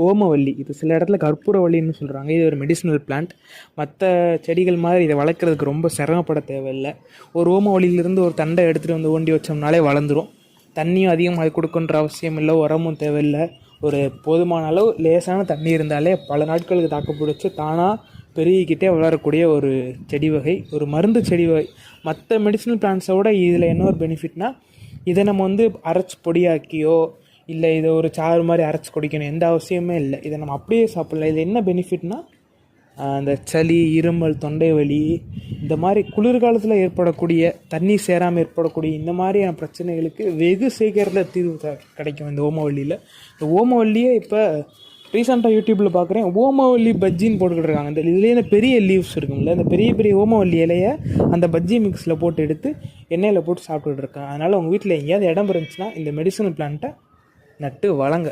ஓமவல்லி, இது சில இடத்துல கற்பூரவல்லின்னு சொல்கிறாங்க. இது ஒரு மெடிசினல் பிளான்ட். மற்ற செடிகள் மாதிரி இதை வளர்க்குறதுக்கு ரொம்ப சிரமப்பட தேவையில்லை. ஒரு ஓமவல்லியிலிருந்து ஒரு தண்டை எடுத்துகிட்டு வந்து ஓண்டி வச்சோம்னாலே வளர்ந்துடும். தண்ணியும் அதிகமாக கொடுக்குன்ற அவசியம் இல்லை, உரமும் தேவையில்லை. ஒரு போதுமான அளவு லேசான தண்ணி இருந்தாலே பல நாட்களுக்கு தாக்கு பிடிச்சி தானாக பெருகிக்கிட்டே வளரக்கூடிய ஒரு செடி வகை, ஒரு மருந்து செடி வகை. மற்ற மெடிசினல் பிளான்ட்ஸோட இதில் என்ன ஒரு பெனிஃபிட்னா, இதை நம்ம வந்து அரைச்சி பொடியாக்கியோ இல்லை இதை ஒரு சாறு மாதிரி அரைச்சி குடிக்கணும் எந்த அவசியமே இல்லை. இதை நம்ம அப்படியே சாப்பிட்லாம். இது என்ன பெனிஃபிட்னா, அந்த சளி, இருமல், தொண்டை வலி, இந்த மாதிரி குளிர்காலத்தில் ஏற்படக்கூடிய தண்ணி சேராமல் ஏற்படக்கூடிய இந்த மாதிரியான பிரச்சனைகளுக்கு வெகு சீக்கிரத்தில் தீர்வு கிடைக்கும் இந்த ஓமவல்லியில். இந்த ஓமவல்லியே இப்போ ரீசெண்டாக யூடியூப்பில் பார்க்குறேன், ஓமவல்லி பஜ்ஜின்னு போட்டுக்கிட்டு இருக்காங்க. இந்த இதுலேயே இந்த பெரிய லீவ்ஸ் இருக்கும்ல, இந்த பெரிய பெரிய ஓமவல்லி இலையை அந்த பஜ்ஜி மிக்ஸில் போட்டு எடுத்து எண்ணெயில் போட்டு சாப்பிட்டுட்டு இருக்காங்க. அதனால் உங்கள் வீட்டில் எங்கேயாவது இடம் இருந்துச்சுன்னா இந்த மெடிசனல் பிளான்ட்டை நட்டு வளங்க.